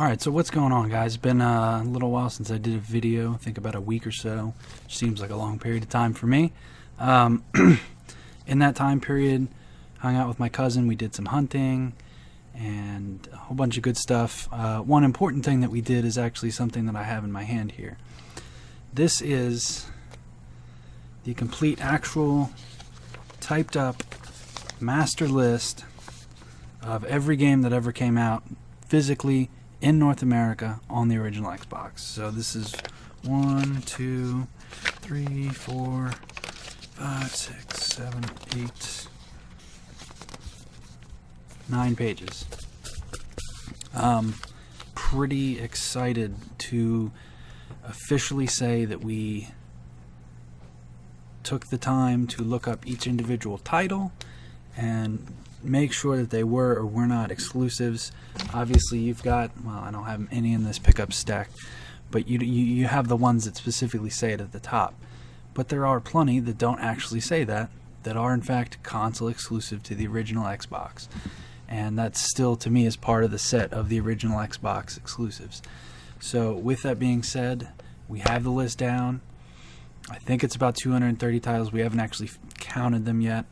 Alright, so what's going on, guys? It's been a little while since I did a video, I think about a week or so, which seems like a long period of time for me. In that time period, hung out with my cousin, we did some hunting, and a whole bunch of good stuff. One important thing that we did is actually something that I have in my hand here. This is the complete, actual, typed up master list of every game that ever came out physically in North America on the original Xbox. So this is 1, 2, 3, 4, 5, 6, 7, 8, 9 pages. Pretty excited to officially say that we took the time to look up each individual title and make sure that they were or were not exclusives. Obviously you've got, well, I don't have any in this pickup stack, but you have the ones that specifically say it at the top. But there are plenty that don't actually say that are in fact console exclusive to the original Xbox. And that still, to me, is part of the set of the original Xbox exclusives. So with that being said, we have the list down. I think it's about 230 titles. We haven't actually counted them yet.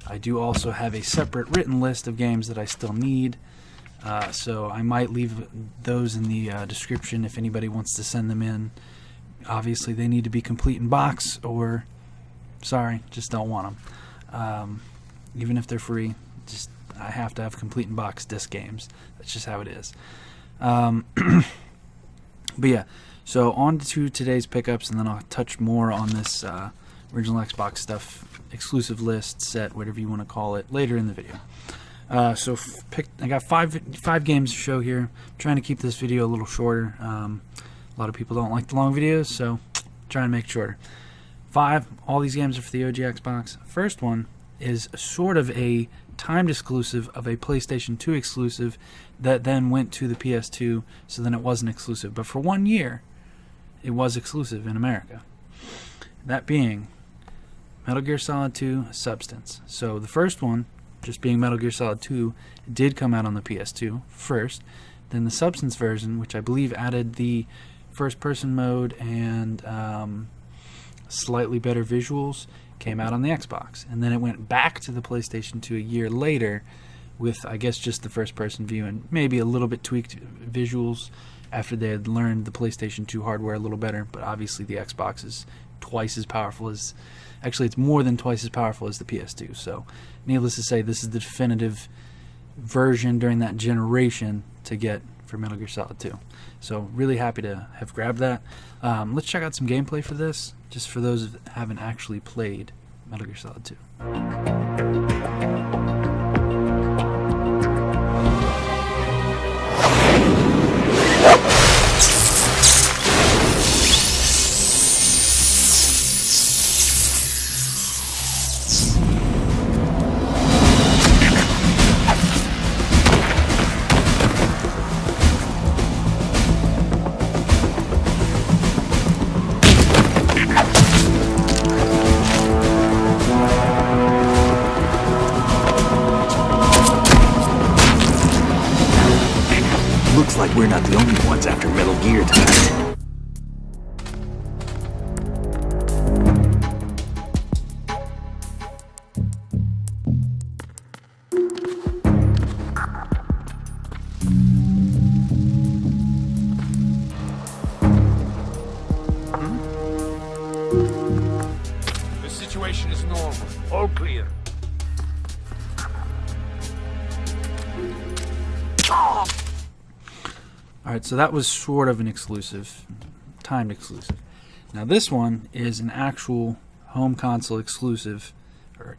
I do also have a separate written list of games that I still need, so I might leave those in the description if anybody wants to send them in. Obviously they need to be complete in box, or sorry, just don't want them. Even if they're free, just I have to have complete in box disc games. That's just how it is. But yeah, so on to today's pickups, and then I'll touch more on this original Xbox stuff, exclusive list, set, whatever you want to call it, later in the video. I got five games to show here. I'm trying to keep this video a little shorter. A lot of people don't like the long videos, so trying to make it shorter. 5, all these games are for the OG Xbox. First one is sort of a timed exclusive of a PlayStation 2 exclusive that then went to the PS2, so then it wasn't exclusive. But for 1 year, it was exclusive in America. That being Metal Gear Solid 2 Substance. So the first one, just being Metal Gear Solid 2, did come out on the PS2 first. Then the Substance version, which I believe added the first-person mode and slightly better visuals, came out on the Xbox. And then it went back to the PlayStation 2 a year later with, I guess, just the first-person view and maybe a little bit tweaked visuals after they had learned the PlayStation 2 hardware a little better. But obviously the Xbox is twice as powerful as, actually it's more than twice as powerful as the PS2. So needless to say, this is the definitive version during that generation to get for Metal Gear Solid 2. So really happy to have grabbed that. Let's check out some gameplay for this, just for those that haven't actually played Metal Gear Solid 2. Looks like we're not the only ones after Metal Gear tonight. The situation is normal. All clear. Alright, so that was sort of an exclusive, timed exclusive. Now this one is an actual home console exclusive,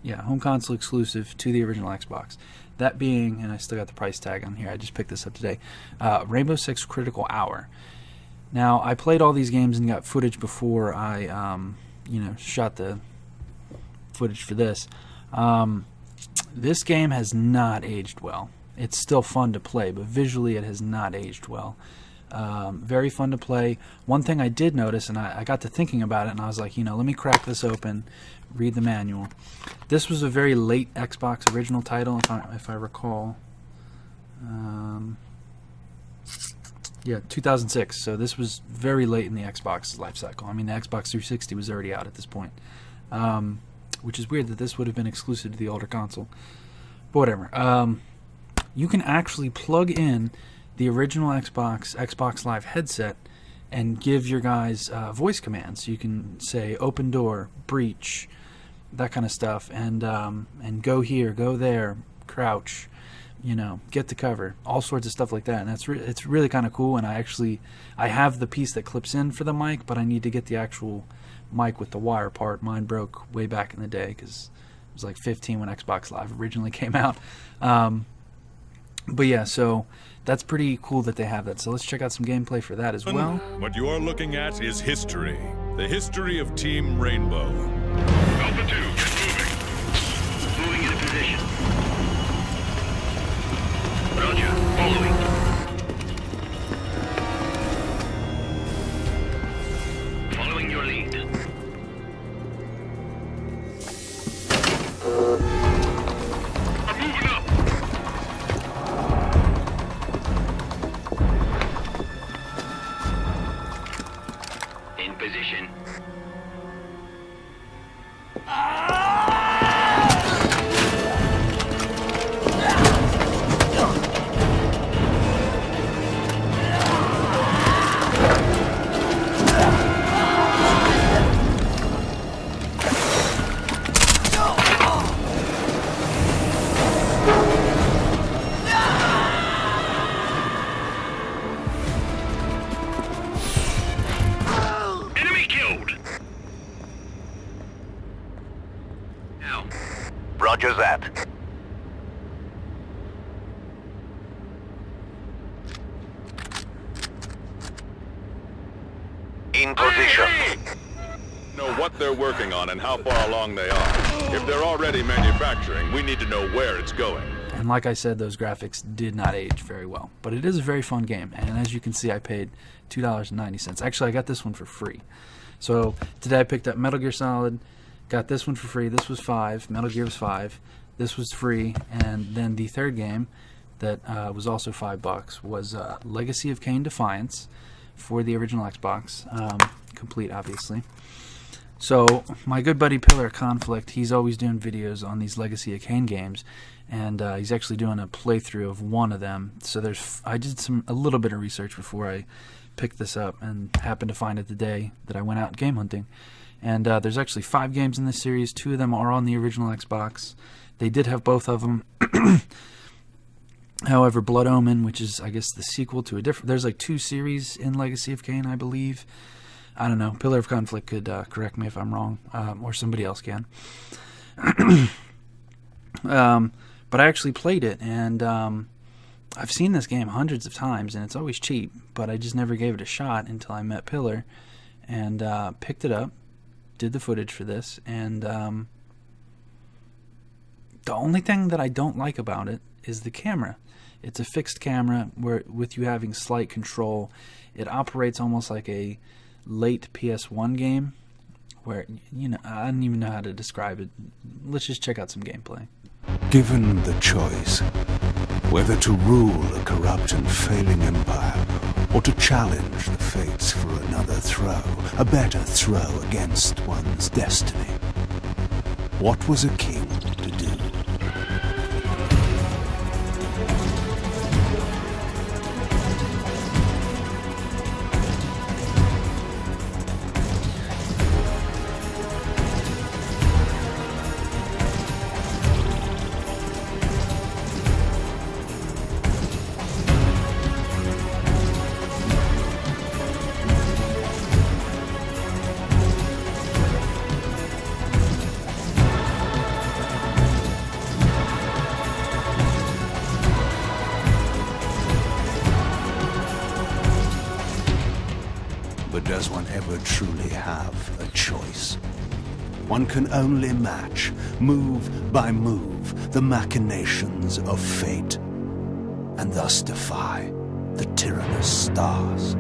home console exclusive to the original Xbox. That being, and I still got the price tag on here, I just picked this up today, Rainbow Six Critical Hour. Now, I played all these games and got footage before I, shot the footage for this. This game has not aged well. It's still fun to play, but visually it has not aged well. Very fun to play. One thing I did notice, and I got to thinking about it, and I was like, let me crack this open, read the manual. This was a very late Xbox original title, if I recall. Yeah, 2006. So this was very late in the Xbox life cycle. I mean, the Xbox 360 was already out at this point, which is weird that this would have been exclusive to the older console. But whatever. You can actually plug in the original Xbox Live headset and give your guys voice commands. You can say open door, breach, that kind of stuff, and go here, go there, crouch, get to cover, all sorts of stuff like that. And it's really kind of cool. And I have the piece that clips in for the mic, but I need to get the actual mic with the wire part. Mine broke way back in the day because it was like 15 when Xbox Live originally came out. But yeah, so that's pretty cool that they have that. So let's check out some gameplay for that as well. What you are looking at is history. The history of Team Rainbow. Alpha 2, get moving. Moving into position. Roger, following. Following your lead. I'm moving up. In position. Enemy killed. Now. Roger that. In position. Know what they're working on and how far along they are. If they're already manufacturing, we need to know where it's going. And like I said, those graphics did not age very well. But it is a very fun game. And as you can see, I paid $2.90. Actually, I got this one for free. So today I picked up Metal Gear Solid, got this one for free. This was $5. Metal Gear was $5. This was free. And then the third game that was also $5 was Legacy of Kain Defiance for the original Xbox. Complete, obviously. So my good buddy Pillar Conflict, he's always doing videos on these Legacy of Kain games, and he's actually doing a playthrough of one of them. So I did a little bit of research before I picked this up, and happened to find it the day that I went out game hunting. And there's actually 5 games in this series. 2 of them are on the original Xbox. They did have both of them. However, Blood Omen, which is, I guess, the sequel to a different... There's like 2 series in Legacy of Kain, I believe. I don't know. Pillar of Conflict could correct me if I'm wrong, or somebody else can. But I actually played it, and I've seen this game hundreds of times, and it's always cheap, but I just never gave it a shot until I met Pillar, and picked it up, did the footage for this, and the only thing that I don't like about it is the camera. It's a fixed camera where, with you having slight control, it operates almost like a late PS1 game where, I don't even know how to describe it. Let's just check out some gameplay. Given the choice, whether to rule a corrupt and failing empire, or to challenge the fates for another throw, a better throw against one's destiny, what was a king to do? But does one ever truly have a choice? One can only match, move by move, the machinations of fate, and thus defy the tyrannous stars.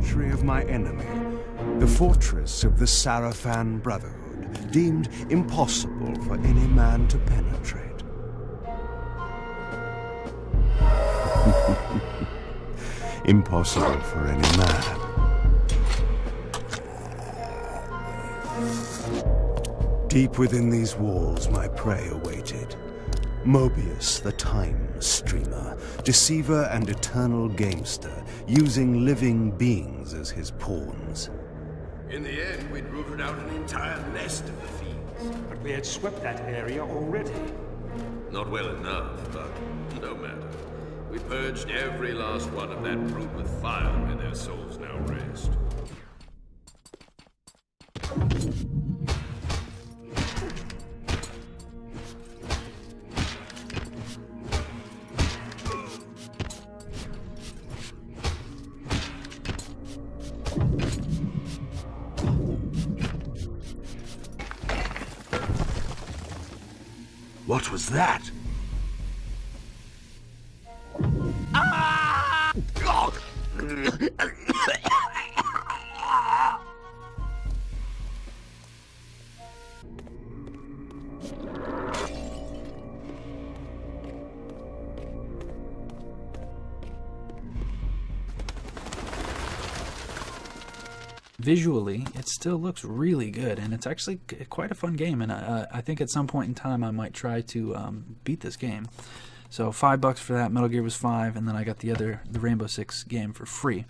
Tree of my enemy, the fortress of the Sarafan Brotherhood. deemed impossible for any man to penetrate. Impossible for any man. Deep within these walls my prey awaited. Mobius, the time streamer, deceiver and eternal gamester, using living beings as his pawns. In the end, we'd rooted out an entire nest of the fiends. But we had swept that area already. Not well enough, but no matter. We purged every last one of that brood with fire, and their souls now rest. What was that? Visually, it still looks really good, and it's actually quite a fun game, and I think at some point in time I might try to beat this game. So $5 for that. Metal Gear was $5, and then I got the Rainbow Six game for free.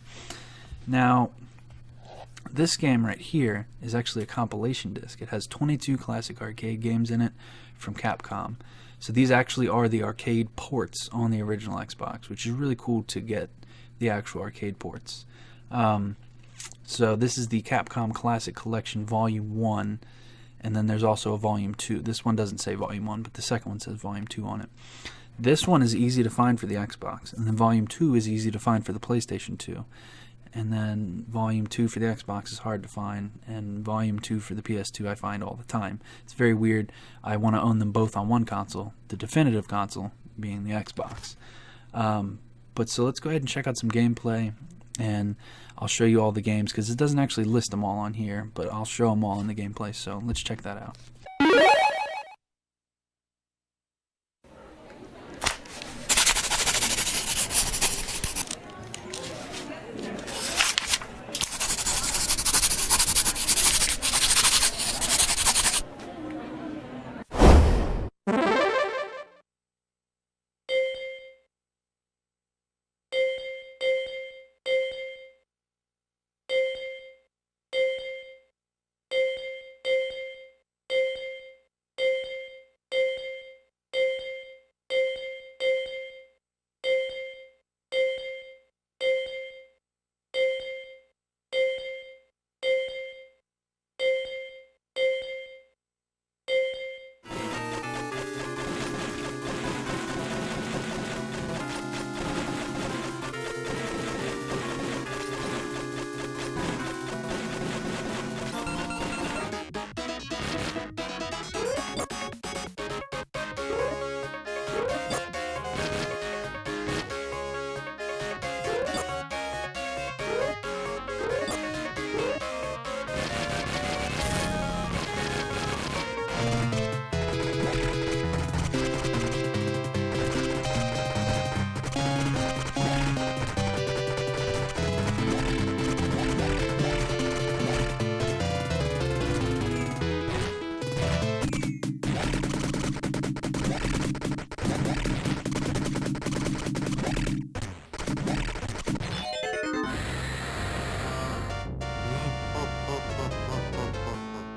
Now, this game right here is actually a compilation disc. It has 22 classic arcade games in it from Capcom. So these actually are the arcade ports on the original Xbox, which is really cool to get the actual arcade ports. So this is the Capcom Classic Collection Volume 1, and then there's also a Volume 2. This one doesn't say Volume 1, but the second one says Volume 2 on it. This one is easy to find for the Xbox, and then Volume 2 is easy to find for the PlayStation 2. And then Volume 2 for the Xbox is hard to find, and Volume 2 for the PS2 I find all the time. It's very weird. I want to own them both on one console, the definitive console being the Xbox. But so let's go ahead and check out some gameplay, and I'll show you all the games, because it doesn't actually list them all on here, but I'll show them all in the gameplay, so let's check that out.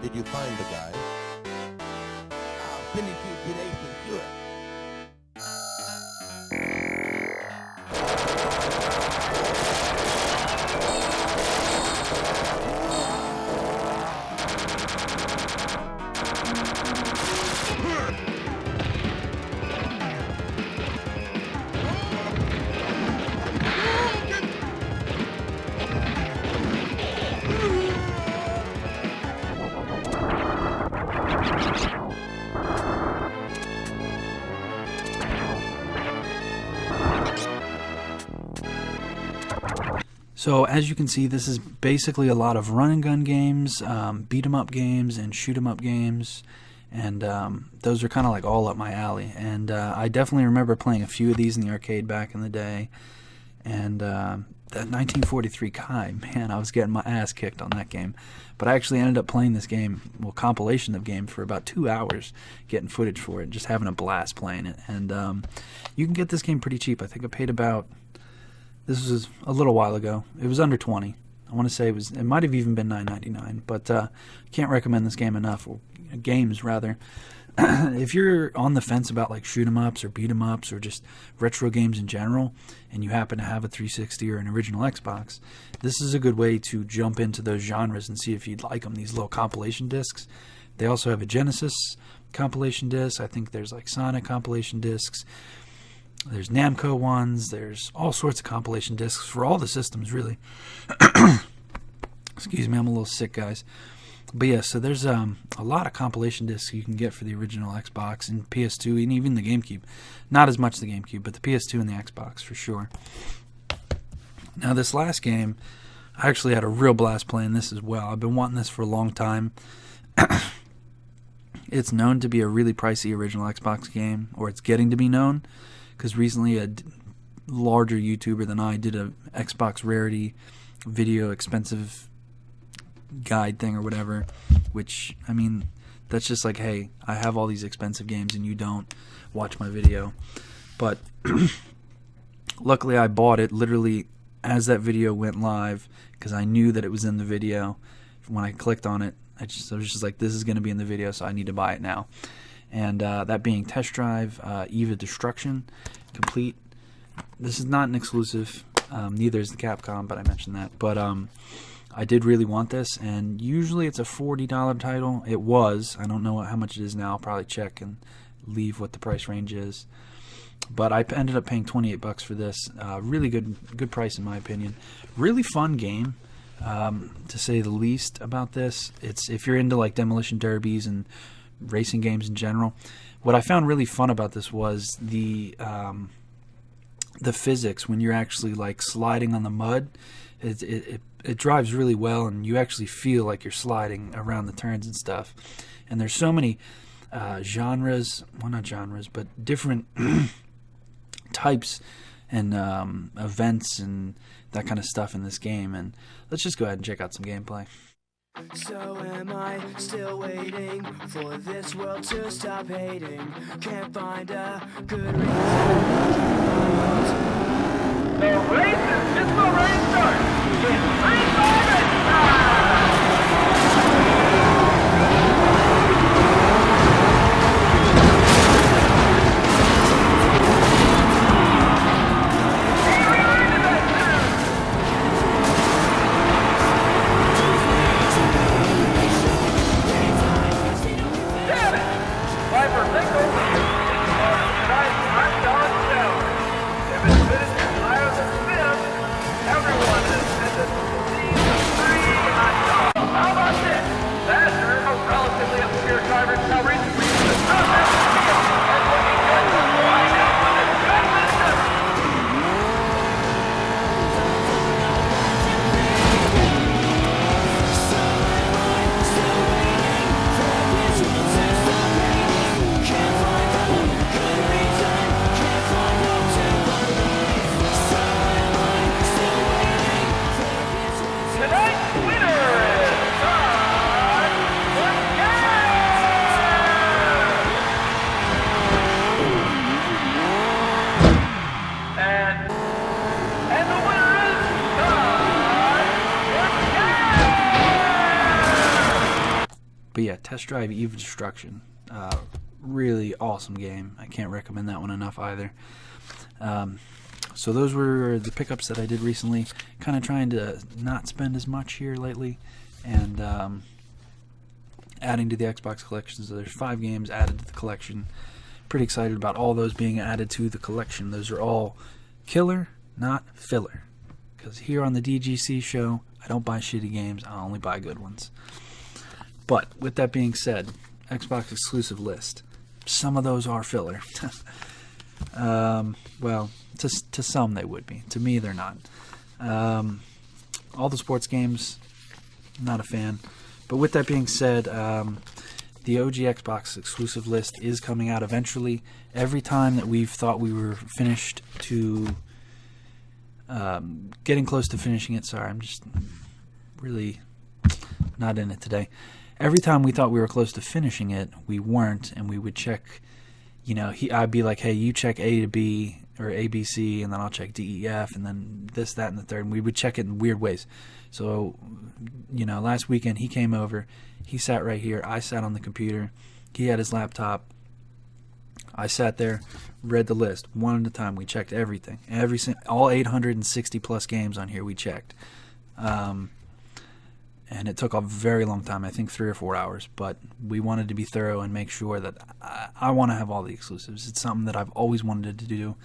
Did you find the guy? I'll finish you today for sure. So as you can see, this is basically a lot of run and gun games, beat 'em up games, and shoot 'em up games, and those are kind of like all up my alley. And I definitely remember playing a few of these in the arcade back in the day. And that 1943 Kai, man, I was getting my ass kicked on that game. But I actually ended up playing this game, well, compilation of game, for about 2 hours, getting footage for it, just having a blast playing it. And you can get this game pretty cheap. I think I paid about, this was a little while ago, it was under 20. I want to say it might have even been $9.99, but can't recommend this game enough, or games rather. If you're on the fence about like shoot 'em ups or beat 'em ups or just retro games in general, and you happen to have a 360 or an original Xbox, this is a good way to jump into those genres and see if you'd like them. These little compilation discs. They also have a Genesis compilation disc. I think there's like Sonic compilation discs. There's Namco ones. There's all sorts of compilation discs for all the systems, really. Excuse me, I'm a little sick, guys. But yeah, so there's a lot of compilation discs you can get for the original Xbox and PS2 and even the GameCube. Not as much the GameCube, but the PS2 and the Xbox for sure. Now this last game, I actually had a real blast playing this as well. I've been wanting this for a long time. It's known to be a really pricey original Xbox game, or it's getting to be known, because recently a larger YouTuber than I did a Xbox rarity video expensive guide thing or whatever, which, I mean, that's just like, hey, I have all these expensive games and you don't, watch my video. But luckily I bought it literally as that video went live, because I knew that it was in the video. When I clicked on it, I was just like, this is going to be in the video, so I need to buy it now. And that being Test Drive Eva Destruction Complete. This is not an exclusive, neither is the Capcom, but I mentioned that. But I did really want this, and usually it's a $40 title. It was. I don't know how much it is now. I'll probably check and leave what the price range is. But I ended up paying $28 for this. Really good price in my opinion. Really fun game, to say the least about this. It's, if you're into like demolition derbies and racing games in general, what I found really fun about this was the physics when you're actually like sliding on the mud. It drives really well, and you actually feel like you're sliding around the turns and stuff. And there's so many genres, well, not genres, but different types and events and that kind of stuff in this game. And let's just go ahead and check out some gameplay. So am I still waiting for this world to stop hating? Can't find a good reason. The race is just already started. It's 3-5 time! But yeah, Test Drive Eva Destruction, really awesome game. I can't recommend that one enough either. So those were the pickups that I did recently. Kind of trying to not spend as much here lately, and adding to the Xbox collection. So there's 5 games added to the collection. Pretty excited about all those being added to the collection. Those are all killer, not filler. Because here on the DGC show, I don't buy shitty games. I only buy good ones. But with that being said, Xbox exclusive list. Some of those are filler. Well, to some they would be. To me, they're not. all the sports games, not a fan. But with that being said, the OG Xbox exclusive list is coming out eventually. Every time that we've thought we were finished to getting close to finishing it. Sorry, I'm just really not in it today. Every time we thought we were close to finishing it, we weren't, and we would check, I'd be like, hey, you check A to B, or A, B, C, and then I'll check D, E, F, and then this, that, and the third, and we would check it in weird ways. So, last weekend he came over, he sat right here, I sat on the computer, he had his laptop, I sat there, read the list, one at a time. We checked everything, all 860 plus games on here we checked. And it took a very long time, I think 3 or 4 hours, but we wanted to be thorough and make sure that I want to have all the exclusives. It's something that I've always wanted to do.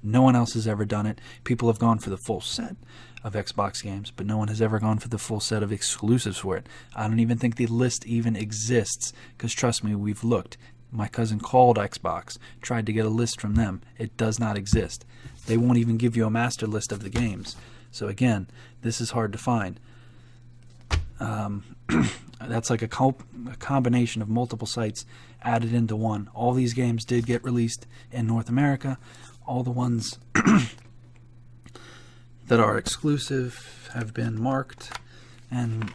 No one else has ever done it. People have gone for the full set of Xbox games, but no one has ever gone for the full set of exclusives for it. I don't even think the list even exists, because trust me, we've looked. My cousin called Xbox, tried to get a list from them. It does not exist. They won't even give you a master list of the games. So again, this is hard to find. That's like a combination of multiple sites added into one. All these games did get released in North America. All the ones that are exclusive have been marked. And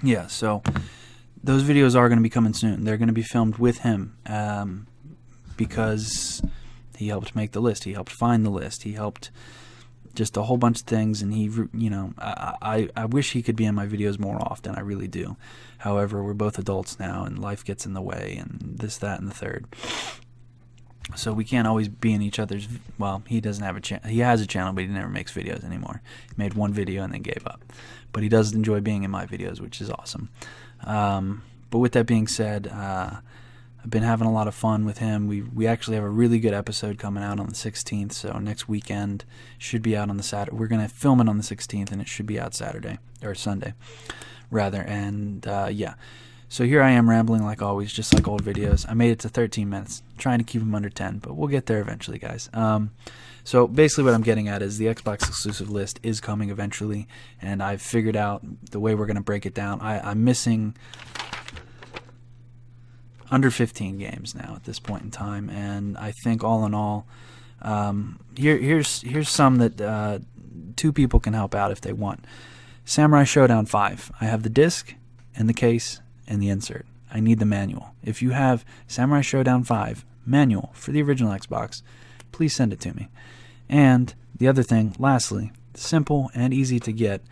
yeah, so those videos are going to be coming soon. They're going to be filmed with him because he helped make the list. He helped find the list. He helped just a whole bunch of things, and he, I wish he could be in my videos more often. I really do. However, we're both adults now, and life gets in the way, and this, that, and the third. So we can't always be in each other's. Well, he doesn't have a channel. He has a channel, but he never makes videos anymore. He made one video and then gave up. But he does enjoy being in my videos, which is awesome. But with that being said, I've been having a lot of fun with him. We actually have a really good episode coming out on the 16th, so next weekend should be out on the Saturday. We're going to film it on the 16th, and it should be out Saturday, or Sunday, rather. And yeah, so here I am rambling like always, just like old videos. I made it to 13 minutes, trying to keep them under 10, but we'll get there eventually, guys. So basically what I'm getting at is the Xbox exclusive list is coming eventually, and I've figured out the way we're going to break it down. I'm missing under 15 games now at this point in time, and I think all in all, here's some that 2 people can help out if they want. Samurai Showdown 5. I have the disc and the case and the insert. I need the manual. If you have Samurai Showdown 5 manual for the original Xbox, please send it to me. And the other thing, lastly, simple and easy to get,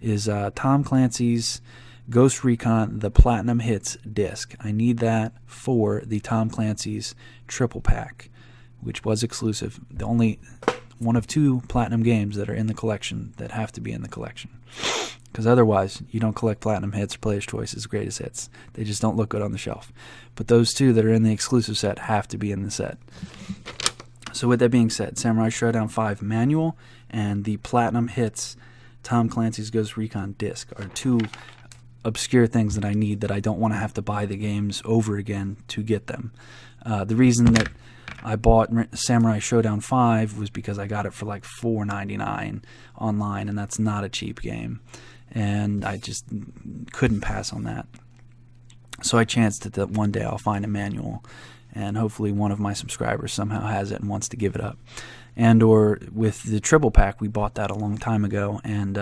is Tom Clancy's Ghost Recon The Platinum Hits disc. I need that for the Tom Clancy's triple pack, which was exclusive. The only one of 2 platinum games that are in the collection that have to be in the collection. Because otherwise, you don't collect platinum hits or Player's Choice's greatest hits. They just don't look good on the shelf. But those 2 that are in the exclusive set have to be in the set. So with that being said, Samurai Showdown 5 manual and the Platinum Hits Tom Clancy's Ghost Recon disc are 2 obscure things that I need, that I don't want to have to buy the games over again to get them. The reason that I bought Samurai Showdown 5 was because I got it for like $4.99 online, and that's not a cheap game, and I just couldn't pass on that. So I chanced it that one day I'll find a manual, and hopefully one of my subscribers somehow has it and wants to give it up. And or with the triple pack, we bought that a long time ago, and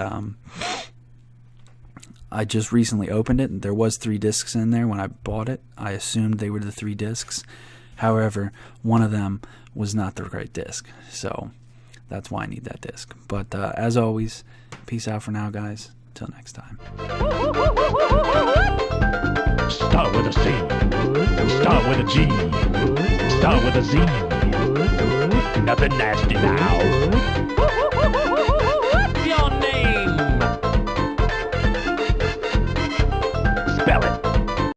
I just recently opened it, and there was 3 discs in there when I bought it. I assumed they were the 3 discs. However, one of them was not the right disc, so that's why I need that disc. But as always, peace out for now, guys. Till next time. Start with a C. Start with a G. Start with a Z. Nothing nasty now.